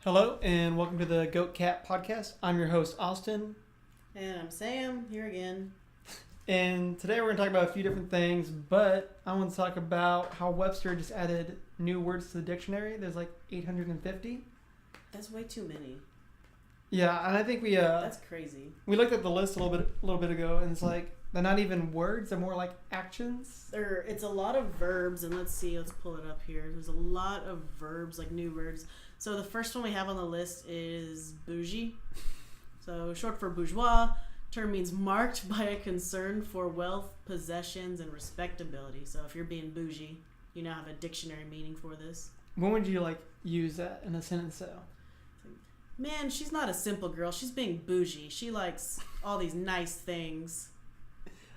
Hello and welcome to the Goat Cat Podcast. I'm your host, Austin. And I'm Sam, here again. And today we're going to talk about a few different things, but I want to talk about how Webster just added new words to the dictionary. There's like 850. That's way too many. Yeah, and I think That's crazy. we looked at the list a little bit ago, and it's like they're not even words; they're more like actions. It's a lot of verbs, and let's pull it up here. There's a lot of verbs, like new verbs. So the first one we have on the list is bougie. So short for bourgeois. Term means marked by a concern for wealth, possessions, and respectability. So if you're being bougie, you now have a dictionary meaning for this. When would you like use that in a sentence though? Man, she's not a simple girl. She's being bougie. She likes all these nice things.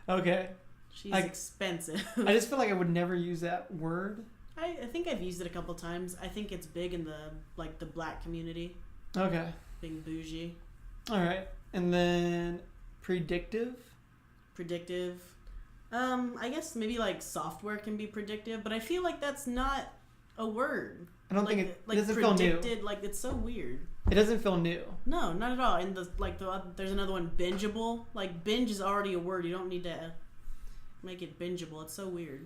Okay. She's expensive. I just feel like I would never use that word. I think I've used it a couple times. I think it's big in the black community. Okay. Being bougie. All right. And then predictive. Predictive. I guess maybe like software can be predictive, but I feel like that's not a word. I don't like, think it like doesn't feel new. Like it's so weird. It doesn't feel new. No, not at all. And there's another one, bingeable. Like binge is already a word. You don't need to make it bingeable. It's so weird.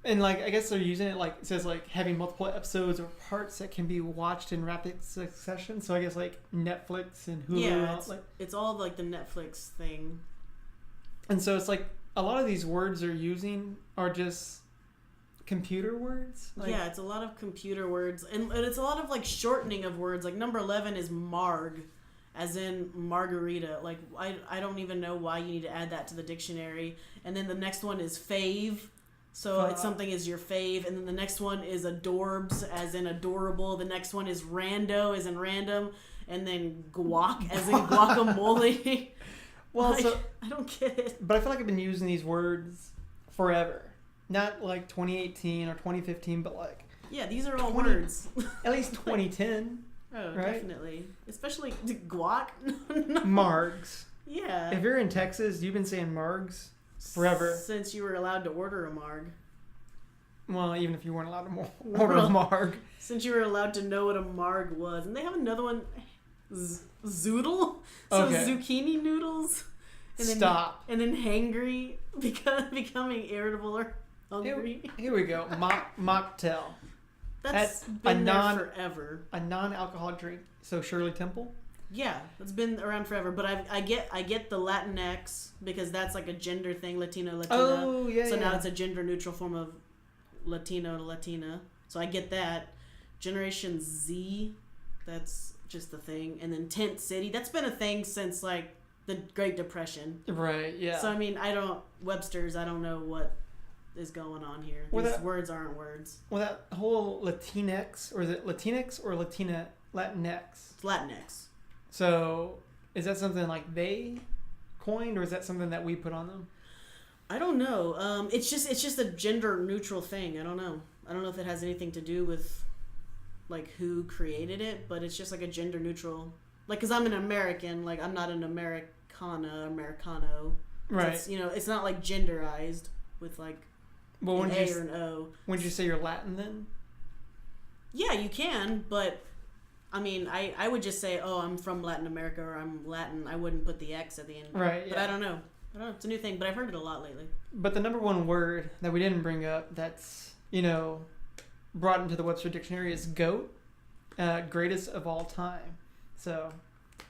And like I guess they're using it like it says like having multiple episodes or parts that can be watched in rapid succession. So I guess like Netflix and Hulu. Yeah, and it's all like the Netflix thing. And so it's like a lot of these words they're using are just computer words. Like, yeah, it's a lot of computer words, and it's a lot of like shortening of words. Like number 11 is marg, as in margarita. Like I don't even know why you need to add that to the dictionary. And then the next one is fave. So it's something is your fave, and then the next one is adorbs, as in adorable. The next one is rando, as in random, and then guac, as in guacamole. Well, like, so I don't get it. but I feel like I've been using these words forever. Not like 2018 or 2015, but like Yeah, these are all 20 words. at least 2010. Oh, right? definitely. Especially guac. Margs. Yeah. If you're in Texas, you've been saying margs forever. Since you were allowed to order a marg. Well, even if you weren't allowed to order a marg. Since you were allowed to know what a marg was. And they have another one, zoodle? So Okay. zucchini noodles. And then, Stop. And then hangry, becoming irritable or hungry. Here we go. Mocktail. That's a been there forever. A non-alcoholic drink. So Shirley Temple. Yeah, it's been around forever. But I get the Latinx, because that's like a gender thing, Latino, Latina. Oh, yeah, So yeah. now it's a gender neutral form of Latino to Latina. So I get that. Generation Z, that's just a thing. And then Tent City, that's been a thing since like the Great Depression. Right, yeah. So I mean, Webster's, I don't know what is going on here. Well, These words aren't words. Well, that whole Latinx, or is it Latinx or Latinx? It's Latinx. So is that something like they coined, or is that something that we put on them? I don't know. It's just a gender neutral thing. I don't know. I don't know if it has anything to do with like who created it, but it's just like a gender neutral. Like, cause I'm an American. Like, I'm not an Americano. Right. It's, it's not like genderized with like an A or an O. When you say you're Latin, then? Yeah, you can, but I mean, I would just say, oh, I'm from Latin America, or I'm Latin. I wouldn't put the X at the end. Right. But yeah. I don't know. It's a new thing, but I've heard it a lot lately. But the number one word that we didn't bring up that's, brought into the Webster Dictionary is goat, greatest of all time. So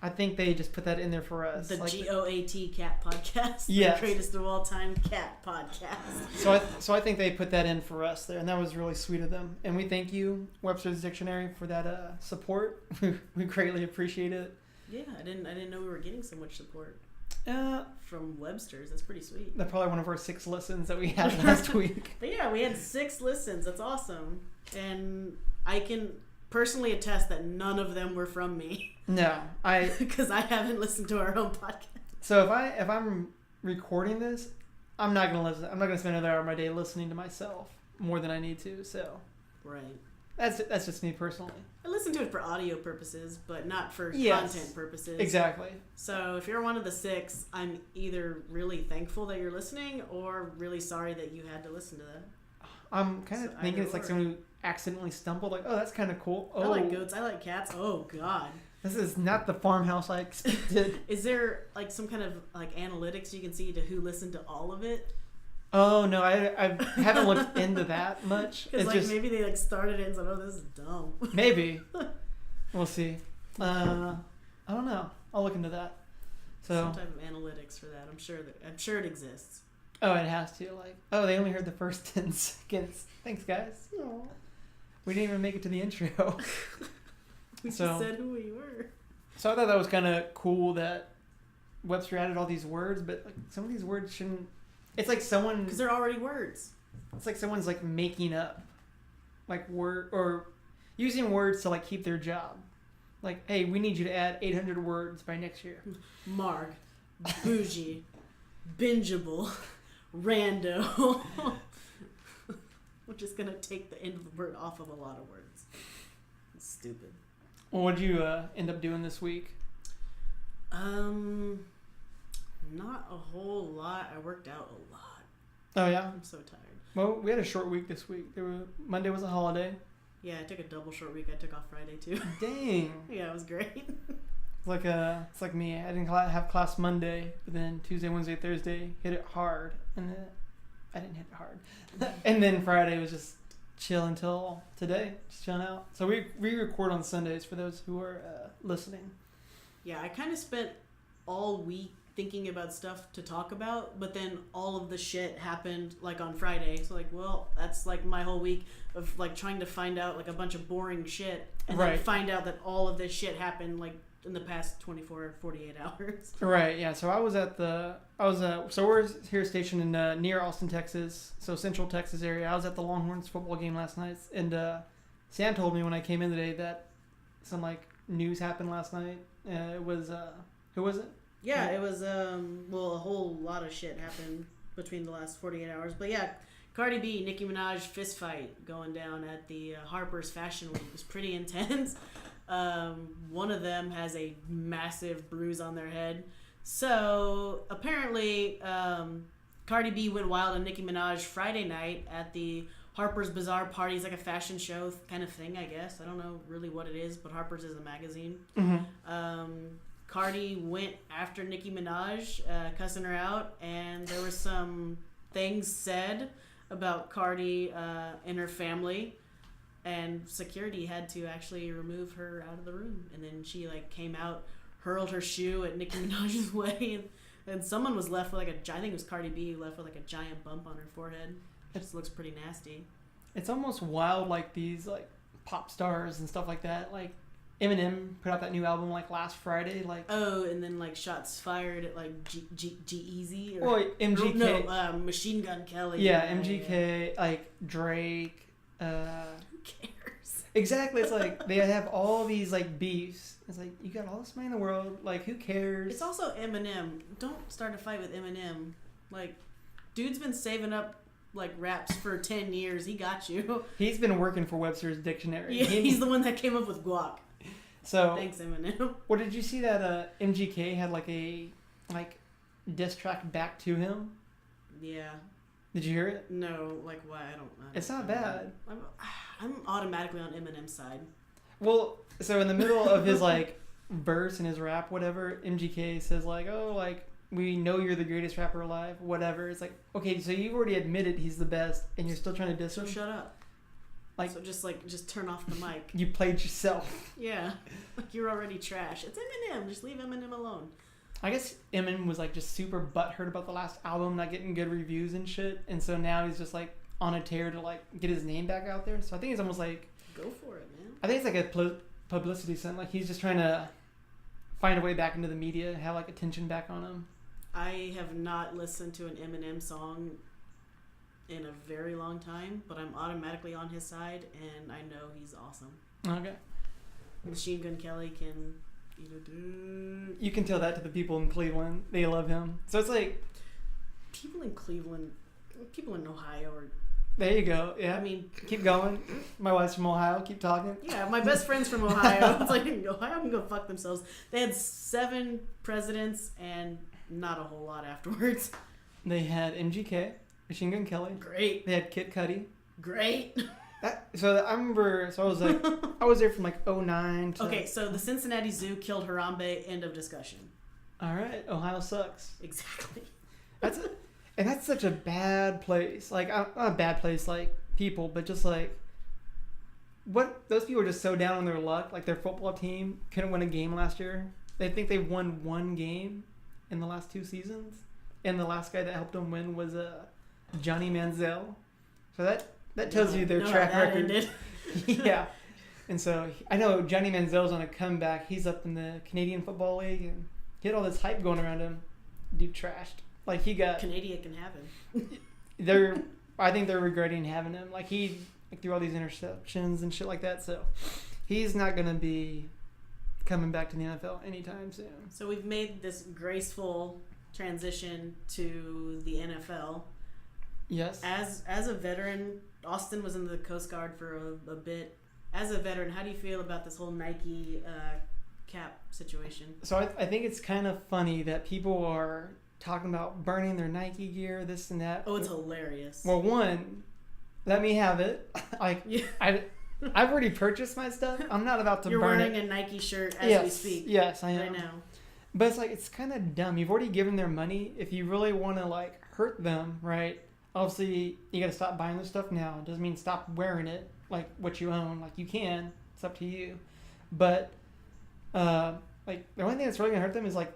I think they just put that in there for us. The like, GOAT Cat Podcast. Yes. The greatest of all time cat podcast. So I think they put that in for us there, and that was really sweet of them. And we thank you, Webster's Dictionary, for that support. We greatly appreciate it. Yeah, I didn't know we were getting so much support Uh, from Webster's. That's pretty sweet. That's probably one of our 6 listens that we had last week. But yeah, we had 6 listens. That's awesome. And I can personally attest that none of them were from me. No, because I haven't listened to our own podcast. So if I'm recording this, I'm not gonna listen. I'm not gonna spend another hour of my day listening to myself more than I need to. So right. That's just me personally. I listen to it for audio purposes, but not for Yes, content purposes. Exactly. So if you're one of the 6, I'm either really thankful that you're listening or really sorry that you had to listen to that. I'm kind of thinking it's like someone who accidentally stumbled. Like, oh, that's kind of cool. Oh, I like goats. I like cats. Oh God. this is not the farmhouse I expected. Is there like some kind of like analytics you can see to who listened to all of it? Oh no, I haven't looked into that much. Because It's like just maybe they like started it and said, "Oh, this is dumb." maybe we'll see. I don't know. I'll look into that. So Some type of analytics for that. I'm sure it exists. oh, it has to like oh they only heard the first 10 seconds. Thanks guys. Aw. We didn't even make it to the intro. We So- just said who we were. So I thought that was kind of cool that Webster added all these words, but like some of these words shouldn't. It's like someone. Because they're already words. It's like someone's like making up, like word or using words to like keep their job. Like, hey, we need you to add 800 words by next year. Marg, bougie, bingeable, rando. We're just gonna take the end of the word off of a lot of words. It's stupid. Well, what'd you end up doing this week? Not a whole lot. I worked out a lot. Oh yeah. I'm so tired. Well, we had a short week this week. Monday was a holiday. Yeah, I took a double short week. I took off Friday too. Dang. Yeah, it was great. It's like me. I didn't have class Monday, but then Tuesday, Wednesday, Thursday hit it hard, and then I didn't hit it hard. And then Friday was just chill until today, just chilling out. So we record on Sundays for those who are listening. Yeah, I kind of spent all week thinking about stuff to talk about, but then all of the shit happened like on Friday. So like, well, that's like my whole week of like trying to find out like a bunch of boring shit and then Right. find out that all of this shit happened like in the past 24 or 48 hours. Right. Yeah. So so we're here stationed in near Austin, Texas, so Central Texas area. I was at the Longhorns football game last night, and Sam told me when I came in today that some like news happened last night. It was who was it? Yeah, it was well, a whole lot of shit happened between the last 48 hours. But yeah, Cardi B, Nicki Minaj fist fight going down at the Harper's Fashion Week. It was pretty intense. One of them has a massive bruise on their head. So apparently, Cardi B went wild on Nicki Minaj Friday night at the Harper's Bazaar party. It's like a fashion show kind of thing, I guess. I don't know really what it is, but Harper's is a magazine. Mm-hmm. Cardi went after Nicki Minaj, cussing her out, and there were some things said about Cardi and her family, and security had to actually remove her out of the room. And then she like came out, hurled her shoe at Nicki Minaj's way, and someone was left with like I think it was Cardi B, left with like a giant bump on her forehead. It just looks pretty nasty. It's almost wild, like these like pop stars and stuff like that. Like Eminem put out that new album like last Friday. Like Oh, and then like shots fired at like G-Eazy or MGK. No, Machine Gun Kelly. Yeah, MGK, like Drake. Who cares? Exactly. It's like they have all these like beefs. It's like you got all this money in the world. Like who cares? It's also Eminem. Don't start a fight with Eminem. Like, dude's been saving up like raps for 10 years. He got you. He's been working for Webster's Dictionary. Yeah, he's the one that came up with guac. So Thanks, Eminem. what did you see that MGK had like a diss track back to him? Yeah. Did you hear it? No, like why? I don't. It's not bad. I'm automatically on Eminem's side. Well, so in the middle of his like verse in his rap, whatever, MGK says like, "Oh, like we know you're the greatest rapper alive." Whatever. It's like, okay, so you've already admitted he's the best, and you're still trying to diss So him. shut up. Like- so just turn off the mic. You played yourself. Yeah, like you're already trash. It's Eminem. Just leave Eminem alone. I guess Eminem was like just super butthurt about the last album not getting good reviews and shit, and so now he's just like on a tear to like get his name back out there. So I think it's almost like Go for it, man. I think it's like a publicity stunt. Like he's just trying to find a way back into the media, have like attention back on him. I have not listened to an Eminem song in a very long time, but I'm automatically on his side, and I know he's awesome. Okay. Machine Gun Kelly can eat a dick. You can tell that to the people in Cleveland. They love him. So it's like, People in Cleveland, people in Ohio are. there you go. Yeah. I mean, Keep going. My wife's from Ohio. Keep talking. yeah, my best friend's from Ohio. It's like Ohio can go fuck themselves. They had 7 presidents and not a whole lot afterwards. They had MGK, Machine Gun Kelly. Great, They had Kid Cudi. great. So I remember. So I was like, I was there from like '09 to. Okay, so the Cincinnati Zoo killed Harambe. End of discussion. All right, Ohio sucks. Exactly. That's such a bad place. Like not a bad place, like people, but just like what those people are just so down on their luck. Like their football team couldn't win a game last year. They think they won one game in the last 2 seasons, and the last guy that helped them win was Johnny Manziel. So that tells you their track record. Yeah. And so I know Johnny Manziel's on a comeback. He's up in the Canadian Football League, and he had all this hype going around him. Dude trashed. Like he got. Canada can have him. I think they're regretting having him. Like he threw all these interceptions and shit like that. So he's not gonna be coming back to the NFL anytime soon. So we've made this graceful transition to the NFL. Yes. As a veteran, Austin was in the Coast Guard for a bit. As a veteran, how do you feel about this whole Nike cap situation? So I think it's kind of funny that people are talking about burning their Nike gear, this and that. Oh, it's hilarious. Well, one, let me have it. Like, Yeah. I've already purchased my stuff. I'm not about to You're burn wearing it. a Nike shirt as we speak. Yes, I am. Right now. But it's like, it's kind of dumb. You've already given their money. If you really want to, like, hurt them, right? Obviously, you got to stop buying their stuff now. It doesn't mean stop wearing it, like, what you own. Like, you can. It's up to you. But, like, the only thing that's really going to hurt them is, like,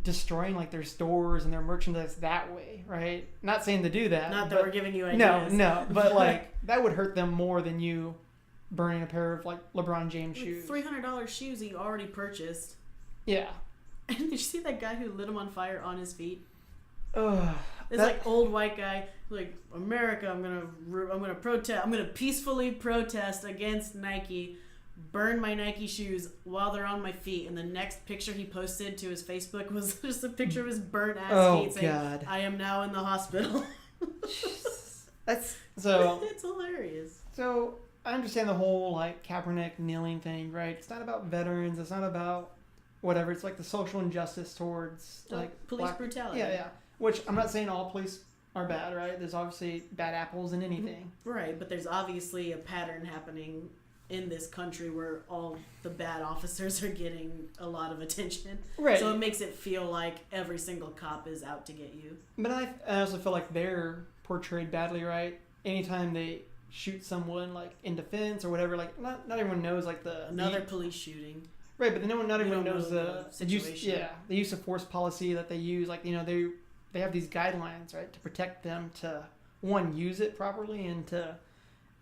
destroying, like, their stores and their merchandise that way, right? Not saying to do that. Not that we're giving you ideas. No. But, like, that would hurt them more than you burning a pair of, like, LeBron James shoes. $300 shoes that you already purchased. Yeah. And did you see that guy who lit him on fire on his feet? Ugh. This like old white guy, like, America, I'm gonna protest. I'm gonna peacefully protest against Nike. Burn my Nike shoes while they're on my feet. And the next picture he posted to his Facebook was just a picture of his burnt ass feet saying, God. "I am now in the hospital." That's so. It's hilarious. So I understand the whole like Kaepernick kneeling thing, right? It's not about veterans. It's not about whatever. It's like the social injustice towards like police brutality. Yeah. Which I'm not saying all police are bad, right? There's obviously bad apples in anything. Right, but there's obviously a pattern happening in this country where all the bad officers are getting a lot of attention. Right. So it makes it feel like every single cop is out to get you. But I also feel like they're portrayed badly, right? Anytime they shoot someone like in defense or whatever, like not everyone knows like Another police shooting. Right, but not everyone knows the situation. The use of force policy that they use. Like, you know, they have these guidelines, right, to protect them to one, use it properly,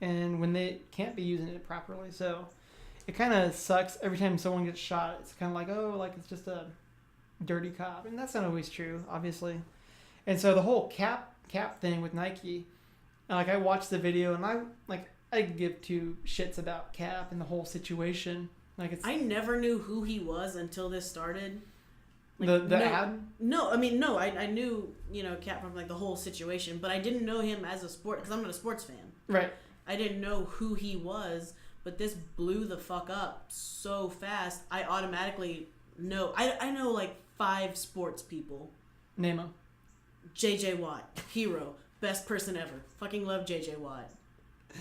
and when they can't be using it properly. So it kind of sucks every time someone gets shot. It's kind of like, oh, like it's just a dirty cop, and that's not always true, obviously. And so the whole cap thing with Nike, like I watched the video and I give 2 shits about Cap and the whole situation. Like I never knew who he was until this started. Like, the ad? No, I mean, no, I knew, Cap from like the whole situation, but I didn't know him as a sport, because I'm not a sports fan. Right. I didn't know who he was, but this blew the fuck up so fast. I automatically know. I know like 5 sports people. Name them. JJ Watt, hero, best person ever. Fucking love JJ Watt.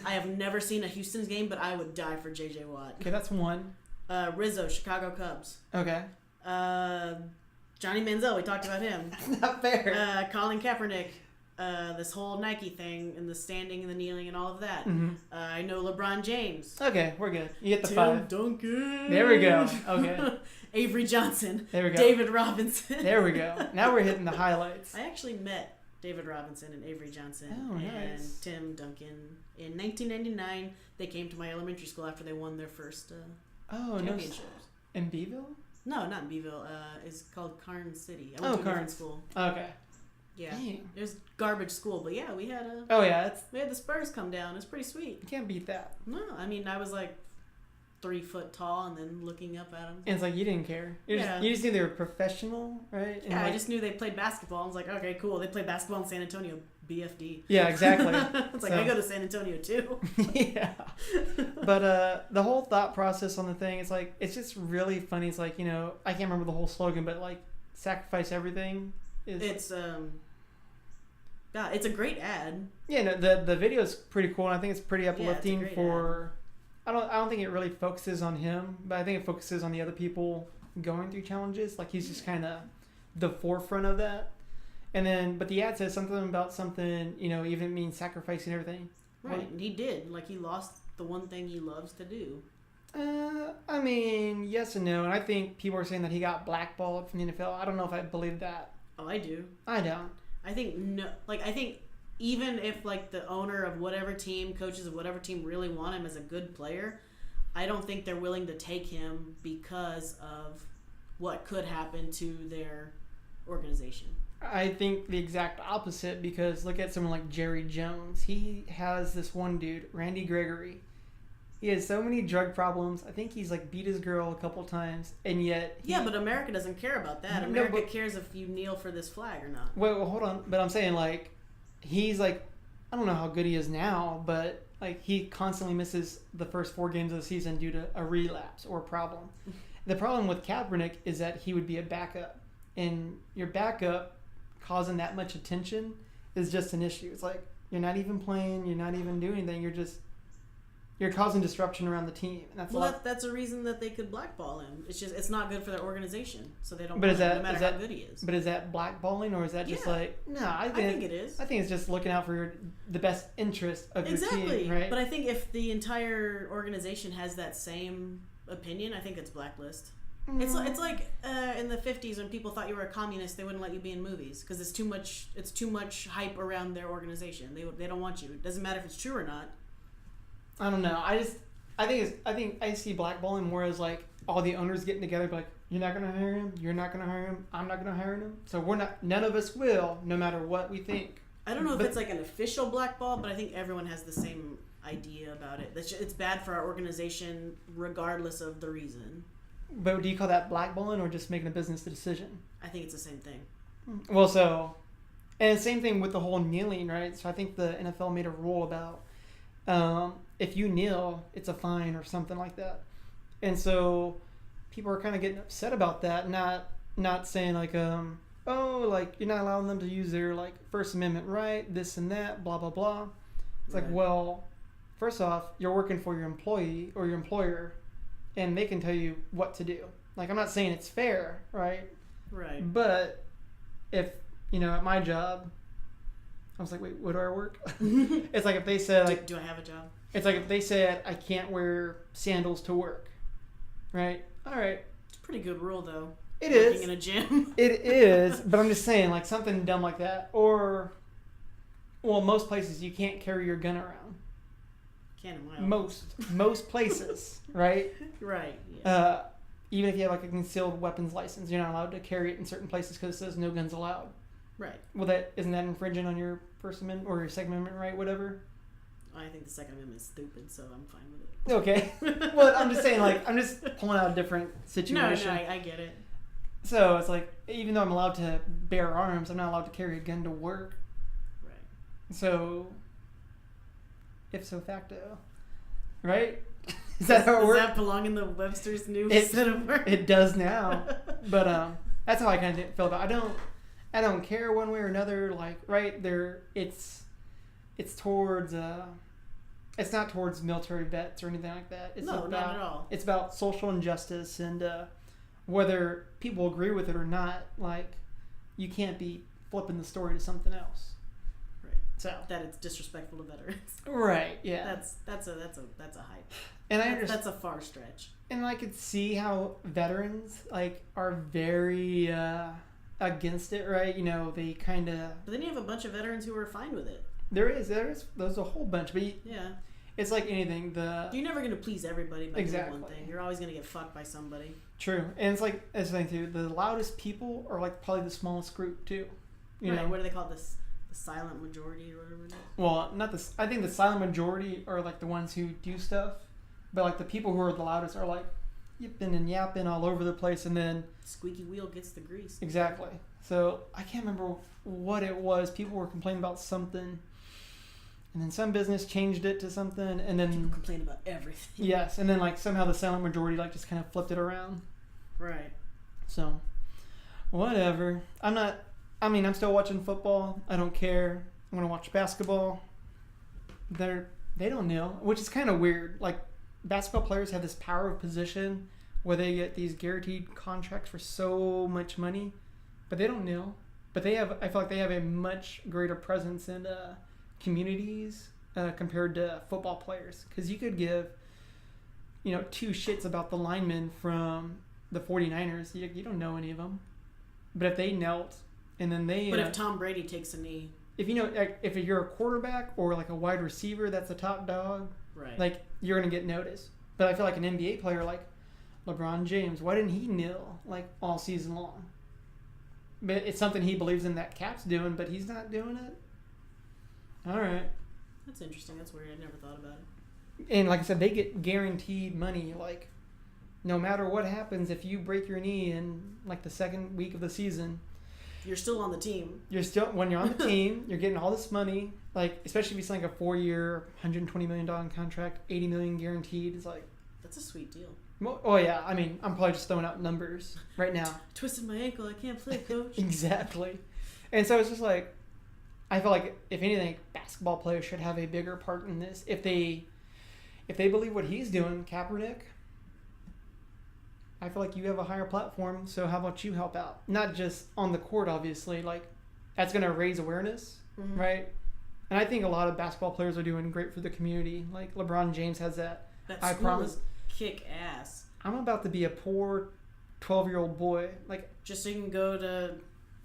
I have never seen a Houston's game, but I would die for JJ Watt. Okay, that's one. Rizzo, Chicago Cubs. Okay. Johnny Manziel, we talked about him. That's not fair. Colin Kaepernick. This whole Nike thing and the standing and the kneeling and all of that. Mm-hmm. I know LeBron James. Okay, we're good. You get the Tim 5. Duncan. There we go. Okay. Avery Johnson. There we go. David Robinson. There we go. Now we're hitting the highlights. I actually met David Robinson and Avery Johnson and nice. Tim Duncan in 1999. They came to my elementary school after they won their first championships. In Beeville? No, not in Beeville. It's called Carn City. I went to a different school. Okay. Yeah. Dang. It was garbage school, but yeah, we had we had the Spurs come down. It's pretty sweet. You can't beat that. No, I mean, I was like 3 foot tall and then looking up at them. And it's like you didn't care. You just knew they were professional, right? And yeah, I just knew they played basketball. I was like, okay, cool. They play basketball in San Antonio, BFD. Yeah, exactly. It's like, I go to San Antonio too. Yeah. But the whole thought process on the thing, it's like, it's just really funny. It's like, I can't remember the whole slogan, but like, sacrifice everything. It's God, it's a great ad. Yeah, no, the video is pretty cool, and I think it's pretty uplifting great for. I don't think it really focuses on him, but I think it focuses on the other people going through challenges. Like he's just kind of the forefront of that. And then, but the ad says something about something, even means sacrificing everything. Right, Like, he did. Like he lost the one thing he loves to do. I mean, yes and no, and I think people are saying that he got blackballed from the NFL. I don't know if I believe that. Oh, I do. I don't. I think no. Like I think even if like the owner of whatever team, coaches of whatever team really want him as a good player, I don't think they're willing to take him because of what could happen to their organization. I think the exact opposite, because look at someone like Jerry Jones. He has this one dude, Randy Gregory. He has so many drug problems. I think he's like beat his girl a couple times, and yet Yeah, but America doesn't care about that. No, America but- cares if you kneel for this flag or not. Well, hold on. But I'm saying, like, he's like, I don't know how good he is now, but like he constantly misses the first 4 games of the season due to a relapse or a problem. The problem with Kaepernick is that he would be a backup, and your backup causing that much attention is just an issue. It's like you're not even playing, you're not even doing anything. You're causing disruption around the team, and that's That's a reason that they could blackball him. It's not good for their organization, so they don't. But is want him, that- no matter is how that- good he is? But is that blackballing, or is that just Yeah. like no? I think it is. I think it's just looking out for the best interest of your Exactly. team, right? But I think if the entire organization has that same opinion, I think it's blacklist. It's like in the 50s when people thought you were a communist, they wouldn't let you be in movies because it's too much hype around their organization. They don't want you. It doesn't matter if it's true or not. I don't know. I think I see blackballing more as like all the owners getting together, be like, you're not gonna hire him, you're not gonna hire him, I'm not gonna hire him. So none of us will, no matter what we think. I don't know if But- it's like an official blackball, but I think everyone has the same idea about it. It's bad for our organization regardless of the reason. But do you call that blackballing or just making a business decision? I think it's the same thing. Well, and same thing with the whole kneeling, right? So I think the NFL made a rule about if you kneel, it's a fine or something like that. And so people are kind of getting upset about that, not saying like, like you're not allowing them to use their like First Amendment right, this and that, blah, blah, blah. It's like, Right. well, first off, you're working for your employee or your employer, and they can tell you what to do. Like, I'm not saying it's fair, right? Right. But if, at my job, I was like, wait, where do I work? It's like if they said, like, Do I have a job? it's like if they said I can't wear sandals to work, right? All right. It's a pretty good rule, though. It Working is. in a gym. It is, but I'm just saying, like, something dumb like that. Or, well, most places you can't carry your gun around. Can in my Most places, right? Right. Yeah. Even if you have like a concealed weapons license, you're not allowed to carry it in certain places because it says no guns allowed. Right. Well, isn't that infringing on your First Amendment or your Second Amendment right, whatever? I think the Second Amendment is stupid, so I'm fine with it. Okay. Well, I'm just saying, like, I'm just pulling out a different situation. No, I get it. So it's like, even though I'm allowed to bear arms, I'm not allowed to carry a gun to work. Right. So, ipso facto, right? Is that how it Does works? that belong in the Webster's new It- set of words? It does now, but that's how I kind of feel about it. I don't care one way or another. Like, right there, it's towards it's not towards military vets or anything like that. It's No, about, not at all. It's about social injustice and whether people agree with it or not. Like, you can't be flipping the story to something else. Right. So That it's disrespectful to veterans. right, yeah, That's a hype. and I understand. That's a far stretch. And I could see how veterans like are very against it, right? They kind of But then you have a bunch of veterans who were fine with it. there's a whole bunch, but Yeah. it's like anything. You're never going to please everybody by doing one Exactly. thing. You're always going to get fucked by somebody. True, and it's like that's the thing too. The loudest people are like probably the smallest group too. You Right. know, What do they call this? The silent majority or whatever it is? well, not this. I think the silent majority are like the ones who do stuff, but like the people who are the loudest are like yipping and yapping all over the place, and then Squeaky wheel gets the grease. exactly. So I can't remember what it was. People were complaining about something, and then some business changed it to something, and People then complain about everything. yes, and then like somehow the silent majority like just kind of flipped it around. Right. So whatever. I'm still watching football. I don't care. I'm gonna watch basketball. They don't kneel, which is kind of weird. Like basketball players have this power of position where they get these guaranteed contracts for so much money, but they don't kneel. But they have, I feel like they have a much greater presence in communities compared to football players. Because you could give, two shits about the linemen from the 49ers. You don't know any of them. But if they knelt and then they... But if Tom Brady takes a knee... If if you're a quarterback or like a wide receiver that's the top dog, right, like you're going to get noticed. But I feel like an NBA player like LeBron James, why didn't he kneel like all season long? But it's something he believes in that Cap's doing, but he's not doing it. All right. That's interesting. That's weird. I never thought about it. And like I said, they get guaranteed money. Like, no matter what happens, if you break your knee in like the second week of the season, you're still on the team. When you're on the team, you're getting all this money. Like, especially if you sign like a 4-year, $120 million contract, $80 million guaranteed. It's like, that's a sweet deal. Oh yeah, I mean, I'm probably just throwing out numbers right now. Twisted my ankle. I can't play, coach. Exactly. And so it's just like, I feel like if anything, basketball players should have a bigger part in this. If they believe what he's doing, Kaepernick, I feel like you have a higher platform, so how about you help out? Not just on the court, obviously. Like, that's going to raise awareness, right? And I think a lot of basketball players are doing great for the community. Like, LeBron James has that. I promise. Kick ass. I'm about to be a poor 12-year-old boy. Like, just so you can go to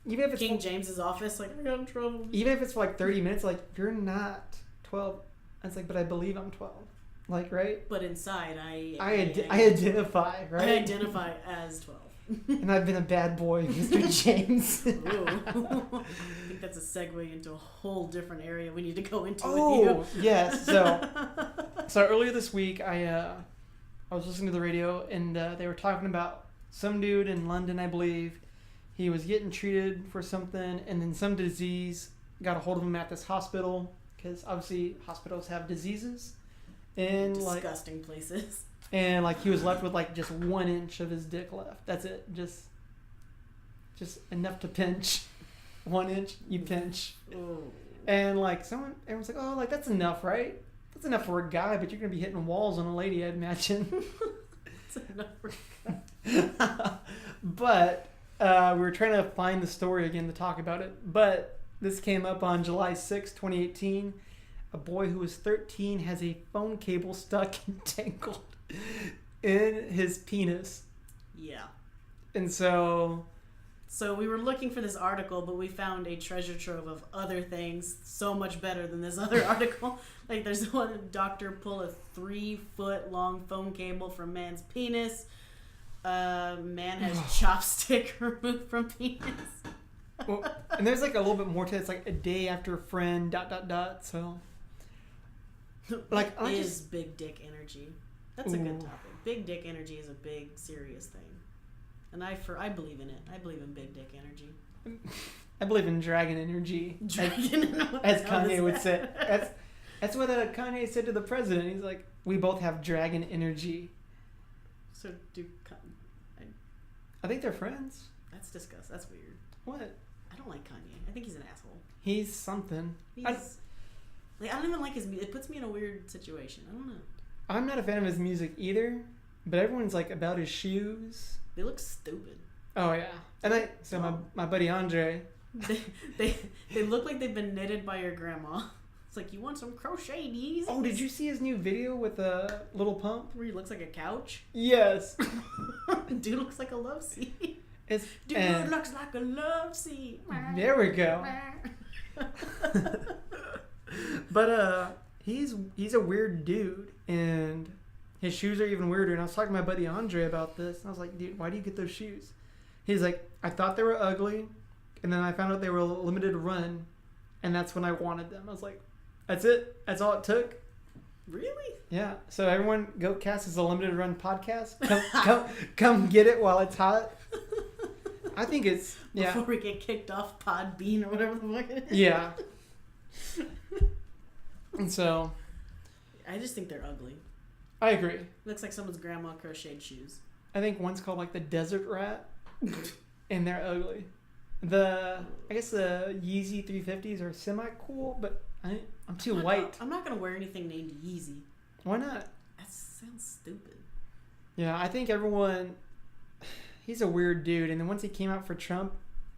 even if it's King James's office, like, I got in trouble. Even if it's for like 30 minutes, like, you're not 12. It's like, but I believe I'm 12. Like, right? But inside, I identify, right? I identify as 12. And I've been a bad boy, Mr. James. Ooh. I think that's a segue into a whole different area we need to go into with you. Oh, yes. So earlier this week, I was listening to the radio, and they were talking about some dude in London, I believe. He was getting treated for something, and then some disease got a hold of him at this hospital, because obviously hospitals have diseases. And disgusting places. And like he was left with like just 1 inch of his dick left. That's it. Just enough to pinch. 1 inch, you pinch. Ooh. And like everyone's like, oh, like that's enough, right? That's enough for a guy, but you're gonna be hitting walls on a lady, I'd imagine. That's enough for a guy. But we were trying to find the story again to talk about it. But this came up on July 6, 2018. A boy who was 13 has a phone cable stuck and tangled in his penis. Yeah. And so we were looking for this article, but we found a treasure trove of other things so much better than this other article. Like, there's one doctor pull a 3-foot-long phone cable from man's penis. Man has chopstick removed from penis. Well, and there's like a little bit more to it. It's like a day after a friend, ... So, like, is big dick energy. That's a good topic. Big dick energy is a big, serious thing. And I believe in it. I believe in big dick energy. I believe in dragon energy. Dragon, as Kanye would say. That's what Kanye said to the president. He's like, we both have dragon energy. So I think they're friends. That's disgusting. That's weird. What? I don't like Kanye. I think he's an asshole. He's something. I don't even like his music. It puts me in a weird situation. I don't know. I'm not a fan of his music either, but everyone's like about his shoes. They look stupid. Oh yeah. And my buddy Andre. They look like they've been knitted by your grandma. It's like, you want some crocheties? Oh, did you see his new video with a little pump? Where he looks like a couch? Yes. Dude looks like a love seat. Dude looks like a love seat. There we go. But he's a weird dude, and his shoes are even weirder. And I was talking to my buddy Andre about this, and I was like, dude, why do you get those shoes? He's like, I thought they were ugly, and then I found out they were a limited run, and that's when I wanted them. I was like, that's it. That's all it took. Really? Yeah. So everyone, Goatcast is a limited run podcast. Come get it while it's hot. I think it's before we get kicked off Podbean or whatever the fuck it is. Yeah. And so, I just think they're ugly. I agree. Looks like someone's grandma crocheted shoes. I think one's called like the Desert Rat, and they're ugly. I guess the Yeezy 350s are semi cool, but I'm too white. I'm not gonna wear anything named Yeezy. Why not? That sounds stupid. Yeah, I think everyone. He's a weird dude, and then once he came out for Trump,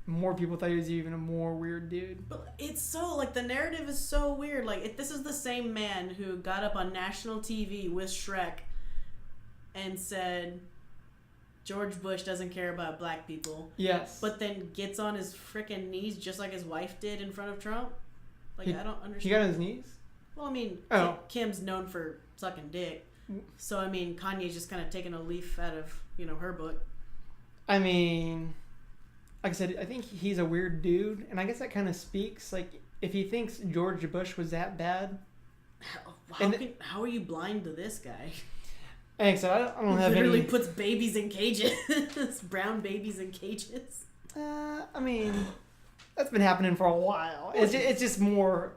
more people thought he was even a more weird dude. But it's so, like, the narrative is so weird. Like, if this is the same man who got up on national TV with Shrek and said George Bush doesn't care about black people. Yes. But then gets on his freaking knees just like his wife did in front of Trump. Like, I don't understand. He got on his knees? Well, I mean, Kim's known for sucking dick. So, I mean, Kanye's just kind of taking a leaf out of, her book. I mean, like I said, I think he's a weird dude. And I guess that kind of speaks, like, if he thinks George Bush was that bad. How are you blind to this guy? Thanks. I don't have literally any... puts babies in cages. Brown babies in cages. I mean, that's been happening for a while. It's just more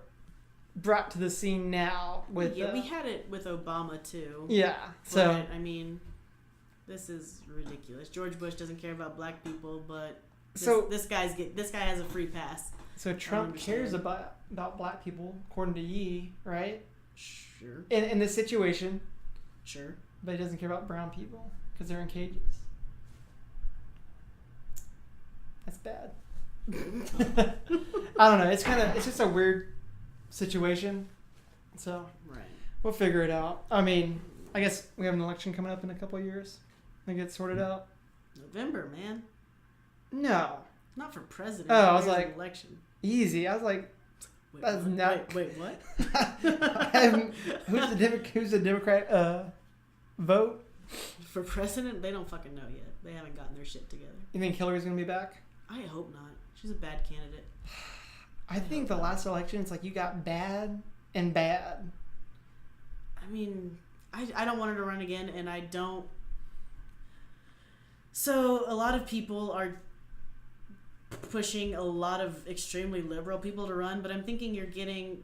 brought to the scene now. With we had it with Obama too. Yeah. So but, I mean, this is ridiculous. George Bush doesn't care about black people, but this guy has a free pass. So Trump cares about black people, according to Yee, right? Sure. In this situation. Sure. But he doesn't care about brown people because they're in cages. That's bad. I don't know. It's just a weird situation. So right. We'll figure it out. I mean, I guess we have an election coming up in a couple of years. I get sorted out. November, man. No. Not for president. Oh, I was like, election. Easy. I was like, wait, that's what? not. Wait, what? Who's the Democrat vote? For president, they don't fucking know yet. They haven't gotten their shit together. You think Hillary's gonna be back? I hope not. She's a bad candidate. I think the last election, it's like you got bad and bad. I mean, I don't want her to run again, and I don't. So a lot of people are pushing a lot of extremely liberal people to run, but I'm thinking you're getting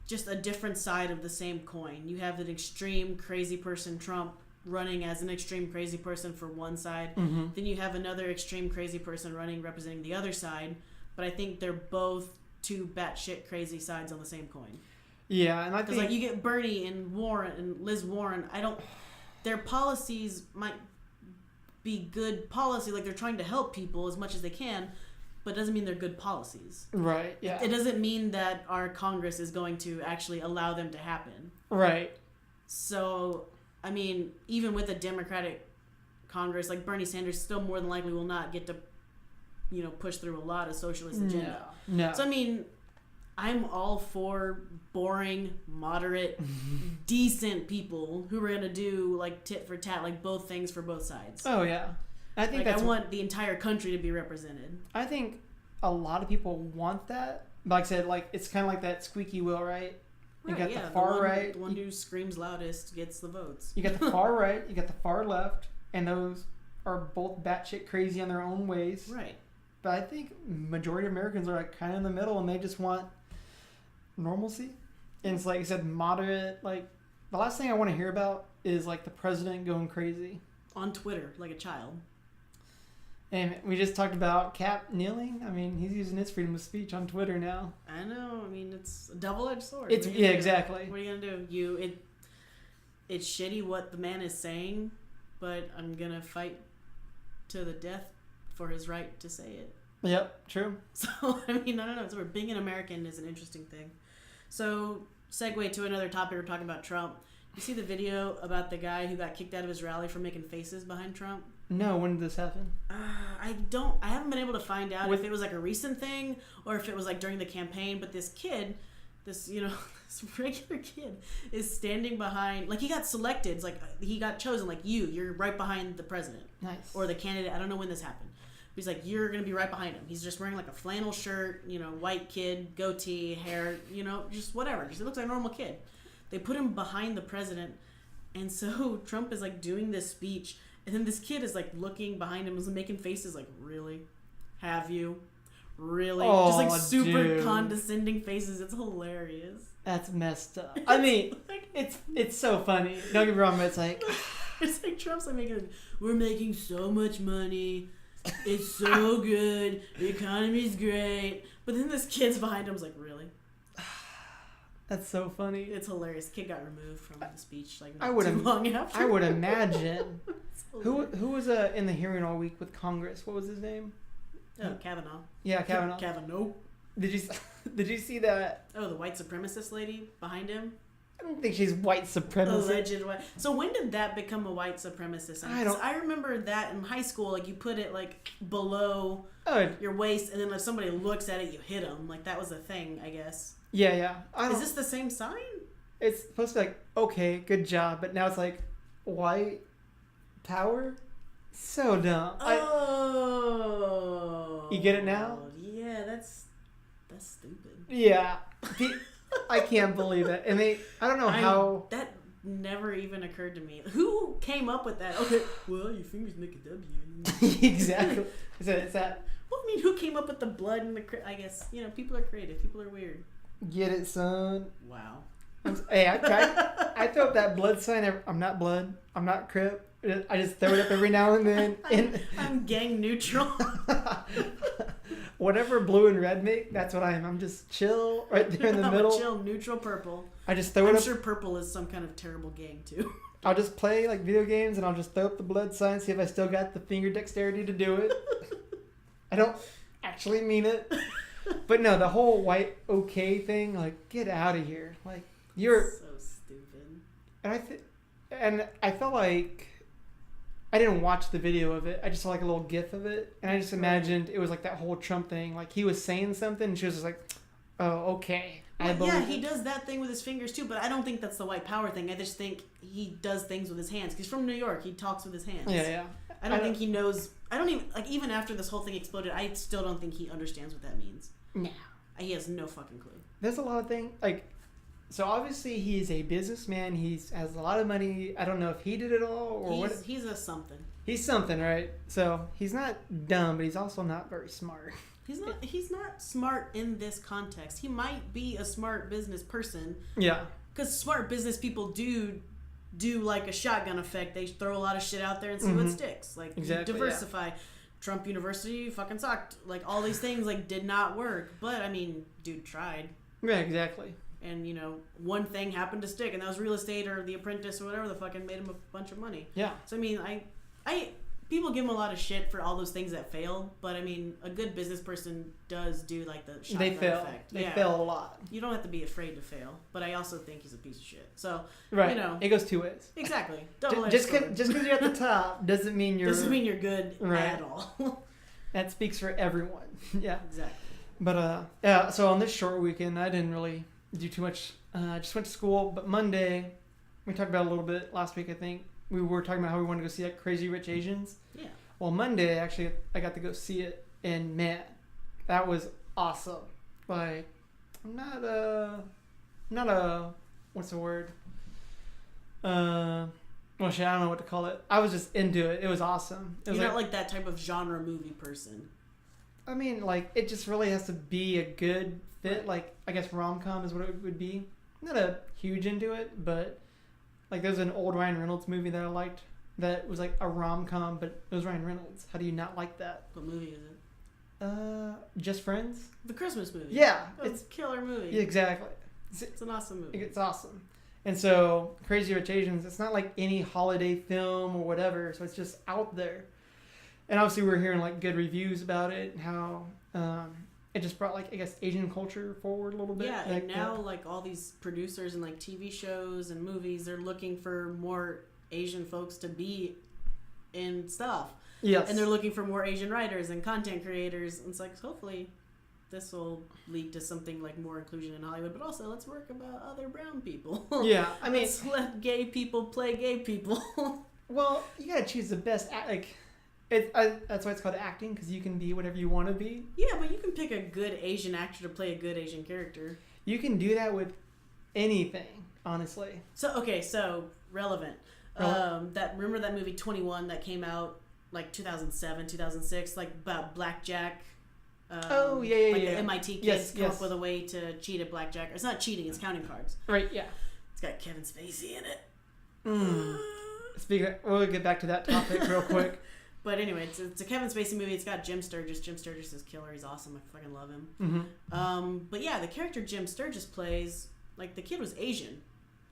just a different side of the same coin. You have an extreme crazy person, Trump, running as an extreme crazy person for one side. Mm-hmm. Then you have another extreme crazy person running representing the other side. But I think they're both two batshit crazy sides on the same coin. Yeah, and I think... Because, like, you get Bernie and Warren and Liz Warren, their policies might be good policy, like they're trying to help people as much as they can, but it doesn't mean they're good policies. Right, yeah. It doesn't mean that our Congress is going to actually allow them to happen. Right. So, I mean, even with a Democratic Congress, like Bernie Sanders still more than likely will not get to, push through a lot of socialist agenda. No. So, I mean, I'm all for boring, moderate, decent people who are going to do, like, tit for tat, like, both things for both sides. Oh, yeah. I think I want the entire country to be represented. I think a lot of people want that. But like I said, like, it's kind of like that squeaky wheel, right? You got the far right. The one who screams loudest gets the votes. You got the far right, you got the far left, and those are both batshit crazy in their own ways. Right. But I think majority of Americans are like kind of in the middle, and they just want normalcy. And it's like I said, moderate. Like, the last thing I want to hear about is like the president going crazy on Twitter like a child. And we just talked about Cap kneeling. I mean, he's using his freedom of speech on Twitter now. I know. I mean, it's a double-edged sword. Exactly. What are you gonna do? It's shitty what the man is saying, but I'm gonna fight to the death for his right to say it. Yep, true. So I mean, I don't know. So being an American is an interesting thing. So segue to another topic. We're talking about Trump. You see the video about the guy who got kicked out of his rally for making faces behind Trump? No, when did this happen? I haven't been able to find out if it was like a recent thing or if it was like during the campaign, but this kid, this regular kid is standing behind, like he got selected, it's like he got chosen, like you're right behind the president. Nice. Or the candidate, I don't know when this happened. But he's like, you're going to be right behind him. He's just wearing like a flannel shirt, white kid, goatee, hair, just whatever. Just it looks like a normal kid. They put him behind the president, and so Trump is like doing this speech, and then this kid is like looking behind him, is making faces like, really? Have you? Really? Oh, just like super dude. Condescending faces. It's hilarious. That's messed up. I mean, it's so funny. Don't get me wrong, but it's like Trump's like we're making so much money. It's so good. The economy's great. But then this kid's behind him's like, really? That's so funny. It's hilarious. The kid got removed from the speech like I not would too long after. I would imagine. It's Who hilarious. was in the hearing all week with Congress? What was his name? Oh, Kavanaugh. Yeah, Kavanaugh. Kavanaugh. Did you see that? Oh, the white supremacist lady behind him? I don't think she's white supremacist. Alleged white. So when did that become a white supremacist? I don't- 'Cause I remember that in high school, like you put it like below Oh, your waist, and then if somebody looks at it, you hit them. Like that was a thing, I guess. yeah. Is this the same sign? It's supposed to be like, okay, good job, but now it's like, white power? So dumb. Oh. You get it now? Yeah, that's stupid. Yeah. I can't believe it. And I don't know how. That never even occurred to me. Who came up with that? Okay, well, your fingers make a W. Exactly. It's that. Well, I mean, who came up with the blood and the? I guess people are creative. People are weird. Get it, son. Wow. Hey, I throw up that blood sign. I'm not blood. I'm not Crip. I just throw it up every now and then. I'm gang neutral. Whatever blue and red make, that's what I am. I'm just chill right there in the I'm middle. a chill neutral purple. I just throw it I'm up. sure purple is some kind of terrible gang too. I'll just play like video games and I'll just throw up the blood sign, see if I still got the finger dexterity to do it. I don't actually mean it. But no, the whole white okay thing, like, get out of here. Like, you're. So stupid. And I felt like I didn't watch the video of it. I just saw like a little gif of it, and I just imagined it was like that whole Trump thing. Like he was saying something, and she was just like, "Oh, okay, I Well, believe." yeah, he does that thing with his fingers too, but I don't think that's the white power thing. I just think he does things with his hands. He's from New York. He talks with his hands. Yeah. I don't think he knows. I don't even like even after this whole thing exploded. I still don't think he understands what that means. No. He has no fucking clue. There's a lot of things like. So obviously he's a businessman. Has a lot of money. I don't know if he did it all or what. He's a something. He's something, right? So he's not dumb, but he's also not very smart. He's not smart in this context. He might be a smart business person. Yeah. Because smart business people do like a shotgun effect. They throw a lot of shit out there and see what sticks. Like Exactly, diversify. Trump University fucking sucked. Like all these things like did not work. But I mean, dude tried. Yeah, exactly. And one thing happened to stick, and that was real estate or The Apprentice or whatever the fucking made him a bunch of money. Yeah. So I mean, I people give him a lot of shit for all those things that failed, but I mean, a good business person does do like the shotgun They fail. effect. They fail a lot. You don't have to be afraid to fail, but I also think he's a piece of shit. So Right. It goes two ways. exactly. Double Just because you're at the top doesn't mean you're. doesn't mean you're good Right. at all. That speaks for everyone. Yeah. Exactly. But yeah. So on this short weekend, I didn't really do too much. I just went to school. But Monday, we talked about it a little bit last week. I think we were talking about how we wanted to go see like Crazy Rich Asians. Yeah. Well, Monday actually, I got to go see it, and man, that was awesome. Like, I'm not a what's the word? Well, shit, I don't know what to call it. I was just into it. It was awesome. It was You're not like that type of genre movie person. I mean, like, it just really has to be a good fit. Right. Like, I guess rom-com is what it would be. Not a huge into it, but like, there's an old Ryan Reynolds movie that I liked that was like a rom-com, but it was Ryan Reynolds. How do you not like that? What movie is it? Just Friends? The Christmas movie. Yeah, It's a killer movie. yeah, exactly. It's an awesome movie. It's awesome. And so, Crazy Rich Asians, it's not like any holiday film or whatever, so it's just out there. And obviously, we're hearing like good reviews about it and how it just brought like, I guess, Asian culture forward a little bit. Yeah, like, and now like all these producers and like TV shows and movies, they're looking for more Asian folks to be in stuff. yes. And they're looking for more Asian writers and content creators. And it's like, hopefully this will lead to something like more inclusion in Hollywood, but also let's work about other brown people. Yeah, I mean, Let's let gay people play gay people. well, you gotta choose the best. That's why it's called acting, because you can be whatever you want to be. Yeah, but you can pick a good Asian actor to play a good Asian character. You can do that with anything, honestly. So relevant. Remember that movie 21 that came out like 2007, 2006, like about blackjack. Oh, yeah, like yeah. The MIT kids Yes, come yes. up with a way to cheat at blackjack. It's not cheating; it's counting cards. Right, yeah. It's got Kevin Spacey in it. Speaking we'll get back to that topic real quick. But anyway, it's a Kevin Spacey movie. It's got Jim Sturgis. Jim Sturgis is killer. He's awesome. I fucking love him. Mm-hmm. But yeah, the character Jim Sturgis plays, like, the kid was Asian.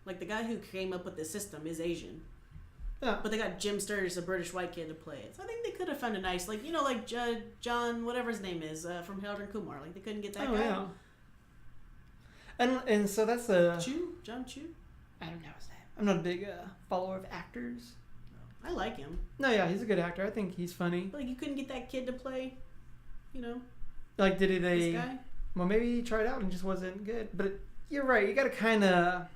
Like, the guy who came up with the system is Asian. Yeah. But they got Jim Sturgis, a British white kid, to play it. So I think they could have found a nice, like, you know, like John, whatever his name is, from Harold and Kumar. Like, they couldn't get that guy. Yeah. And so that's a... John Chu? I don't know his name. I'm not a big follower of actors. I like him. No, yeah, he's a good actor. I think he's funny. But, like, you couldn't get that kid to play, you know, Like, did this guy? Well, maybe he tried out and just wasn't good. But you're right. You got to kind of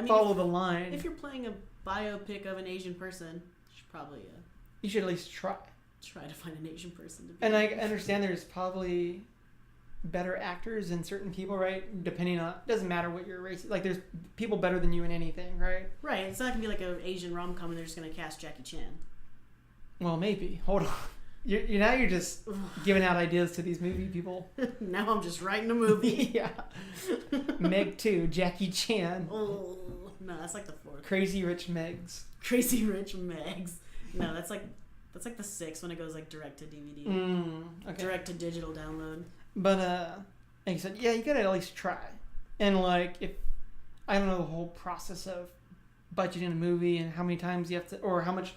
follow the line. If you're playing a biopic of an Asian person, you should probably you should at least try to find an Asian person to be. And I understand there's probably better actors than certain people, right? Depending on, it doesn't matter what your race is. Like, there's people better than you in anything, right? Right. It's not going to be like an Asian rom-com and they're just going to cast Jackie Chan. Well, maybe. Hold on. You're just giving out ideas to these movie people. Now I'm just writing a movie. Yeah. Meg 2, Jackie Chan. Oh, no, that's like the 4th. Crazy Rich Megs. Crazy Rich Megs. No, that's like the 6th when it goes like direct to DVD. Okay. Direct to digital download. But like I said, yeah, you gotta at least try. And like, if I don't know the whole process of budgeting a movie and how many times you have to, or how much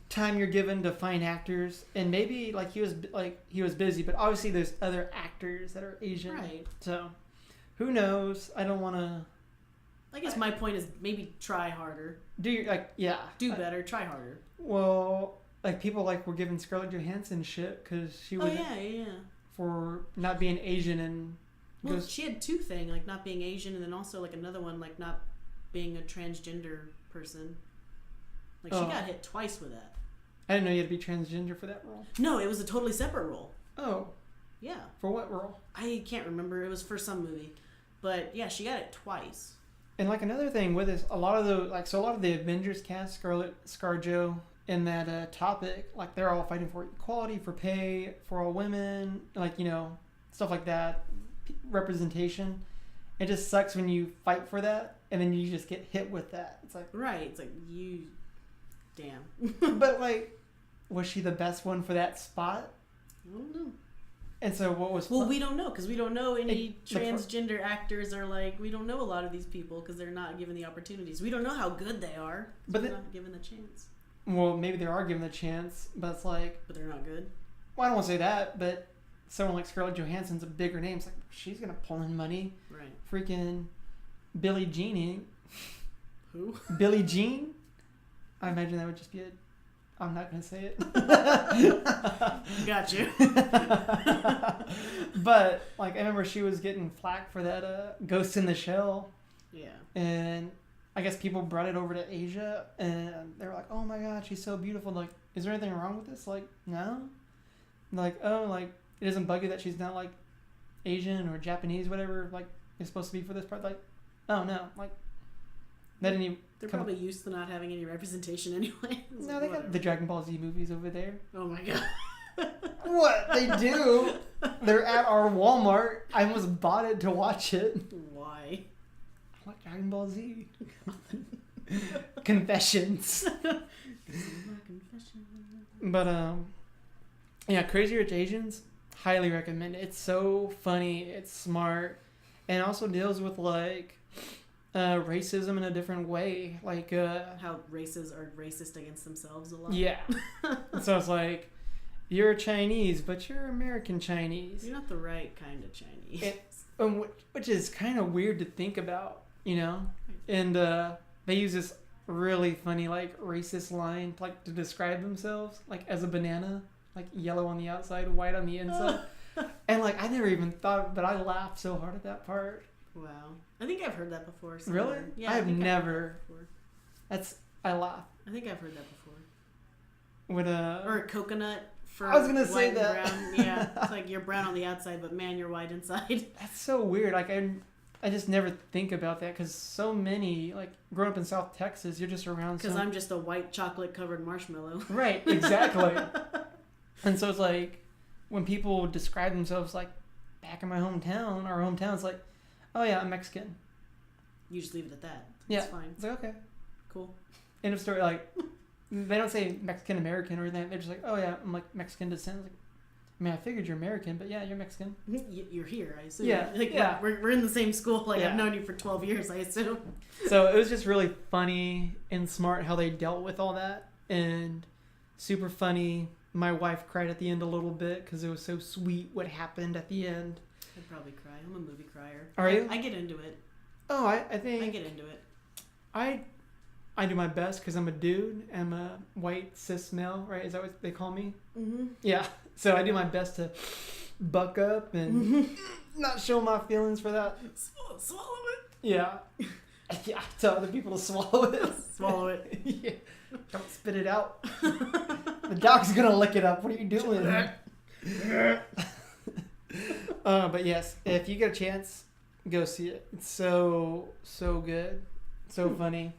time you're given to find actors, and maybe like he was busy, but obviously there's other actors that are Asian, right? So who knows? I don't want to. I guess my point is maybe try harder. Do better, try harder. Well, like people were giving Scarlett Johansson shit because she was for not being Asian and. Well, she had 2 things, like not being Asian, and then also like another one, like not being a transgender person. Like she got hit twice with that. I didn't know you had to be transgender for that role. No, it was a totally separate role. Oh. Yeah. For what role? I can't remember. It was for some movie. But yeah, she got it twice. And like another thing with this, a lot of the Avengers cast, ScarJo, in that topic, like they're all fighting for equality, for pay, for all women, like, you know, stuff like that, representation. It just sucks when you fight for that and then you just get hit with that. It's like, right. It's like, you, damn. But like, was she the best one for that spot? I don't know. And so what was... Well, we don't know, because we don't know any transgender actors are like... We don't know a lot of these people because they're not given the opportunities. We don't know how good they are, but they're not given the chance. Well, maybe they are given the chance, but it's like... But they're not good? Well, I don't want to say that, but someone like Scarlett Johansson's a bigger name. It's like, she's going to pull in money. Right. Freaking Billie Jean. Who? Billie Jean? I imagine that would just be I'm not going to say it. Got you. But, like, I remember she was getting flack for that Ghost in the Shell. Yeah. And I guess people brought it over to Asia, and they were like, oh my god, she's so beautiful. Like, is there anything wrong with this? Like, no. Like, oh, like, it doesn't bug you that she's not, like, Asian or Japanese, whatever, like, is supposed to be for this part? Like, oh, no. Like, that didn't even... They're probably used to not having any representation anyway. No, they got the Dragon Ball Z movies over there. Oh my god. What? They do. They're at our Walmart. I almost bought it to watch it. Why? I like Dragon Ball Z. Confessions. But, yeah, Crazy Rich Asians, highly recommend it. It's so funny. It's smart. And also deals with, like... racism in a different way, like how races are racist against themselves a lot. Yeah. So it's like, you're Chinese, but you're American Chinese. You're not the right kind of Chinese. Which is kind of weird to think about, you know. And they use this really funny, like, racist line, like, to describe themselves, like, as a banana, like yellow on the outside, white on the inside. And like, I never even thought, but I laughed so hard at that part. Wow. I think I've heard that before. Somewhere. Really? Yeah. I've never. I laugh. I think I've heard that before. Or a coconut for I was gonna say that. Brown. Yeah. It's like you're brown on the outside, but man, you're white inside. That's so weird. Like, I just never think about that because so many, like, growing up in South Texas, you're just around. Because I'm just a white chocolate covered marshmallow. Right. Exactly. And so it's like when people describe themselves, like, back in my hometown, our hometown, it's like, oh yeah, I'm Mexican. You just leave it at that. Yeah. It's fine. It's like, okay. Cool. End of story. Like, They don't say Mexican American or anything. They're just like, oh yeah, I'm like Mexican descent. I was like, I mean, I figured you're American, but yeah, you're Mexican. You're here, I assume. Yeah, Like, yeah. We're in the same school. Like, Yeah. I've known you for 12 years, I assume. So it was just really funny and smart how they dealt with all that, and super funny. My wife cried at the end a little bit because it was so sweet what happened at the end. I'd probably cry. I'm a movie crier. Are you? I get into it. Oh, I think I get into it. I do my best because I'm a dude. I'm a white cis male, right? Is that what they call me? Mm-hmm. Yeah. So I do my best to buck up and not show my feelings for that. Swallow it. Yeah. Yeah. Tell other people to swallow it. Swallow it. Yeah. Don't spit it out. The dog's gonna lick it up. What are you doing? But yes, if you get a chance, go see it. It's so good, so funny.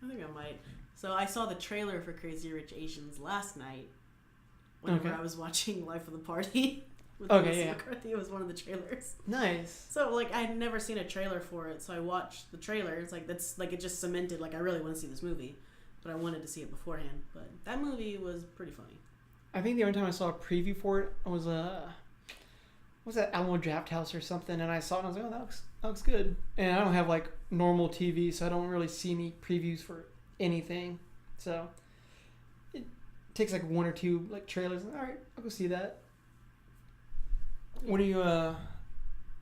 I think I might. So I saw the trailer for Crazy Rich Asians last night. Whenever Okay. I was watching Life of the Party with Okay, Melissa yeah. McCarthy, it was one of the trailers. Nice. So like I'd never seen a trailer for it, so I watched the trailer. It's like that's like it just cemented like I really want to see this movie, but I wanted to see it beforehand. But that movie was pretty funny. I think the only time I saw a preview for it was what was that, Alamo Draft House or something, and I saw it and I was like, oh, that looks good. And I don't have like normal TV, so I don't really see any previews for anything. So it takes like one or two like trailers. All right, I'll go see that. What do you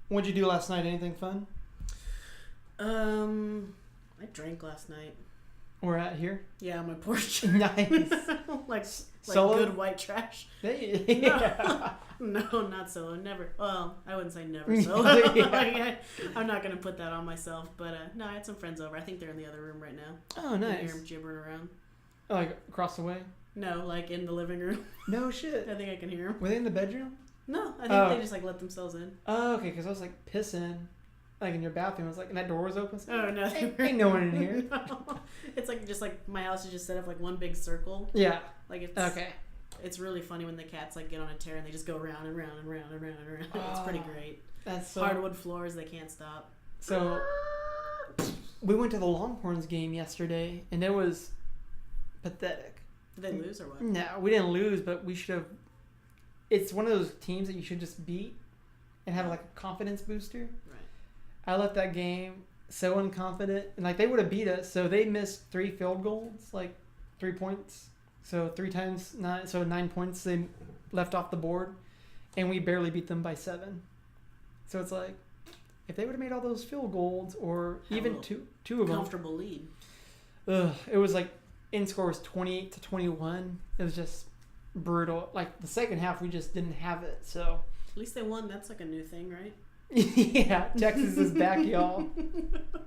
what'd you do last night? Anything fun? I drank last night. We're at here. Yeah, on my porch. Nice. like Solo? good white trash. Hey. No, not solo. Never. Well, I wouldn't say never solo. Yeah. Like, I'm not gonna put that on myself. But no, I had some friends over. I think they're in the other room right now. Oh, I hear nice. them gibbering around. Oh, like across the way? No, like in the living room. No shit. I think I can hear them. Were they in the bedroom? No, I think Oh. they just like let themselves in. Oh, okay, because I was like pissing, like in your bathroom. I was like, and that door was open. So, Oh no, ain't no one in here. No. It's like just like my house is just set up like one big circle. Yeah. Like it's Okay. It's really funny when the cats like get on a tear and they just go round and round and round and round and round. It's pretty Oh. great. That's so. Hardwood floors, they can't stop. So we went to the Longhorns game yesterday, and it was pathetic. Did they lose or what? No, we didn't lose, but we should have. It's one of those teams that you should just beat and have like a confidence booster. Right. I left that game so unconfident, and like they would have beat us. So they missed 3 field goals, like 3 points. So 3 times 9, so 9 points they left off the board, and we barely beat them by 7. So it's like, if they would have made all those field goals, or Have even a two of them, Comfortable lead. it was like in score was 28-21. It was just brutal. Like the second half, we just didn't have it. So At least they won. That's like a new thing, right? yeah, Texas is back, y'all.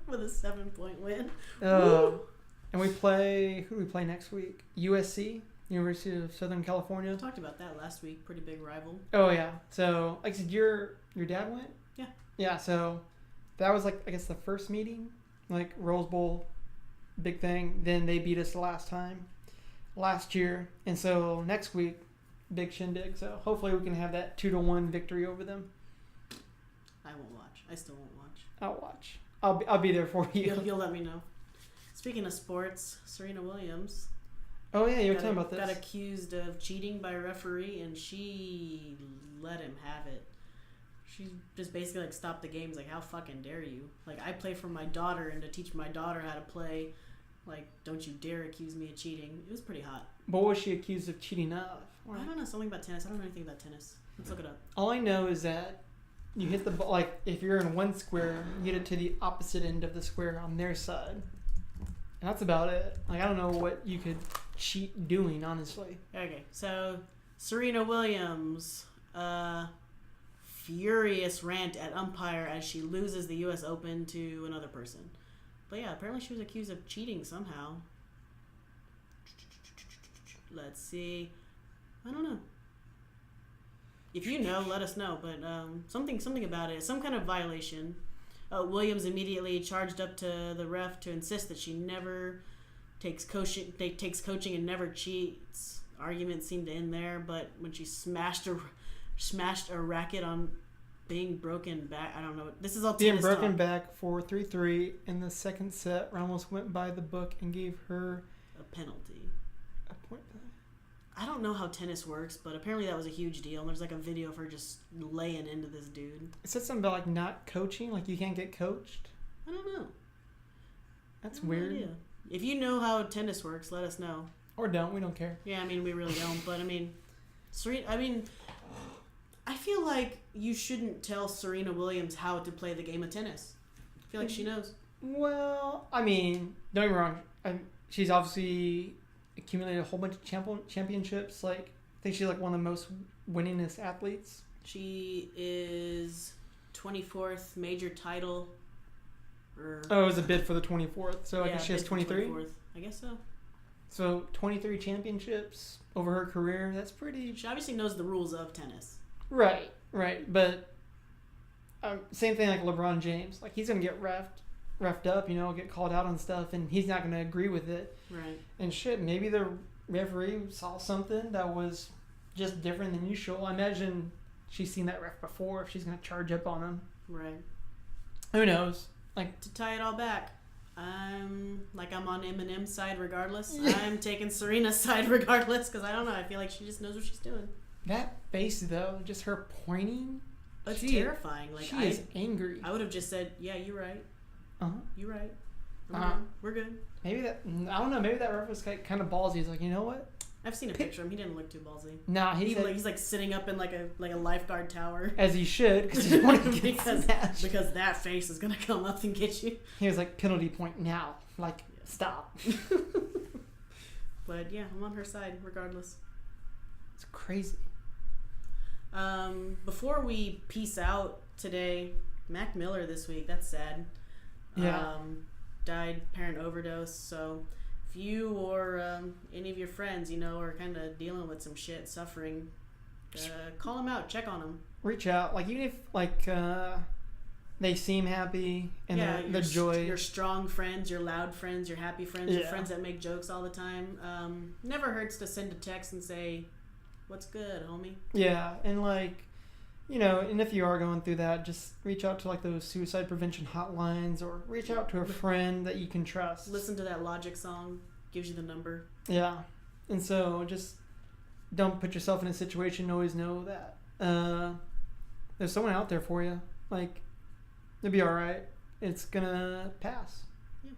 With a 7-point win. And we play. Who do we play next week? USC, University of Southern California. We talked about that last week. Pretty big rival. Oh yeah. So like I said, your dad went. Yeah. Yeah. So that was like I guess the first meeting, like Rose Bowl, big thing. Then they beat us the last year, and so next week, big shindig. So hopefully we can have that 2-1 victory over them. I won't watch. I still won't watch. I'll watch. I'll be there for you. You'll let me know. Speaking of sports, Serena Williams Oh yeah, you were talking about got this. accused of cheating by a referee, and she let him have it. She just basically like stopped the games. Like, how fucking dare you? Like, I play for my daughter, and to teach my daughter how to play, like, don't you dare accuse me of cheating. It was pretty hot. But what was she accused of cheating of? I don't know something about tennis. I don't know anything about tennis. Let's look it up. All I know is that you hit the ball, like if you're in one square, you get it to the opposite end of the square on their side. And that's about it. Like, I don't know what you could cheat doing, honestly. Okay, so Serena Williams, furious rant at umpire as she loses the U.S. Open to another person. But yeah, apparently she was accused of cheating somehow. Let's see. I don't know. If you know, let us know. But something about it, some kind of violation. Williams immediately charged up to the ref to insist that she never takes coaching and never cheats. Arguments seemed to end there, but when she smashed a racket on being broken back, I don't know. This is all Being tennis broken talk. back for 3-3 in the second set, Ramos went by the book and gave her A penalty. I don't know how tennis works, but apparently that was a huge deal. And there's like a video of her just laying into this dude. It said something about like not coaching, like you can't get coached. I don't know. That's I have no weird. idea. If you know how tennis works, let us know. Or don't. We don't care. Yeah, I mean, we really don't. But I mean, I feel like you shouldn't tell Serena Williams how to play the game of tennis. I feel like she knows. Well, I mean, don't get me wrong. She's obviously accumulated a whole bunch of championships. Like, I think she's like one of the most winningest athletes. She is 24th major title. Oh, it was a bid for the 24th. So I guess she has 23? I guess so. So 23 championships over her career. That's pretty... She obviously knows the rules of tennis. Right. But same thing like LeBron James. Like, he's going to get reffed up, get called out on stuff, and he's not going to agree with it. Right. And shit, maybe the referee saw something that was just different than usual. I imagine she's seen that ref before if she's going to charge up on him. Right. Who knows? Like, to tie it all back, I'm on Eminem's side regardless. Yeah. I'm taking Serena's side regardless because I don't know. I feel like she just knows what she's doing. That face, though, just her pointing. It's terrifying. Like, she is angry. I would have just said, yeah, you're right. Uh-huh. You're right. Uh-huh. We're good. Maybe that, I don't know, maybe that ref was kind of ballsy. He's like, you know what? I've seen a picture of him. He didn't look too ballsy. Nah, he's like sitting up in like a lifeguard tower. As he should, because he's wanting to get smashed. Because that face is gonna come up and get you. He was like, penalty point now. Like, stop. But yeah, I'm on her side regardless. It's crazy. Before we peace out today, Mac Miller this week. That's sad. Yeah. Died apparent overdose. So if you or any of your friends, are kind of dealing with some shit, suffering, call them out, check on them. Reach out, like, even if like they seem happy and the joy. Your strong friends, your loud friends, your happy friends, your friends that make jokes all the time. Never hurts to send a text and say, "What's good, homie?" Yeah, and like, and if you are going through that, just reach out to like those suicide prevention hotlines, or reach out to a friend that you can trust. Listen to that Logic song, gives you the number. Yeah, and so just don't put yourself in a situation. Always know that there's someone out there for you. Like, it'll be all right. It's gonna pass. Yeah.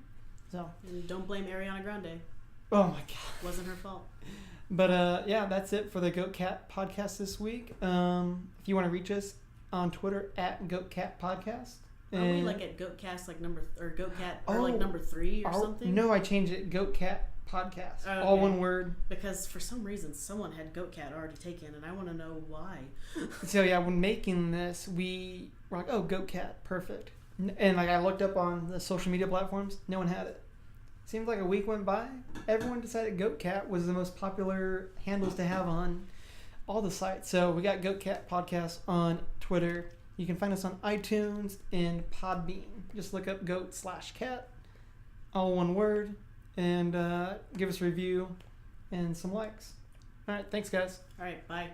So. And don't blame Ariana Grande. Oh my God. Wasn't her fault. But yeah, that's it for the Goat Cat podcast this week. If you want to reach us on Twitter at Goat Cat Podcast. Are we like at Goatcast like Goat Cat or like number 3 or something? No, I changed it. Goat Cat Podcast. Okay. All one word. Because for some reason someone had Goat Cat already taken, and I want to know why. So yeah, when making this, we were like, oh, Goat Cat, perfect. And like I looked up on the social media platforms, no one had it. Seemed like a week went by, everyone decided Goat Cat was the most popular handles to have on all the sites. So we got Goat Cat Podcast on Twitter. You can find us on iTunes and Podbean. Just look up goat/cat, all one word, and give us a review and some likes. All right, thanks guys. All right, bye.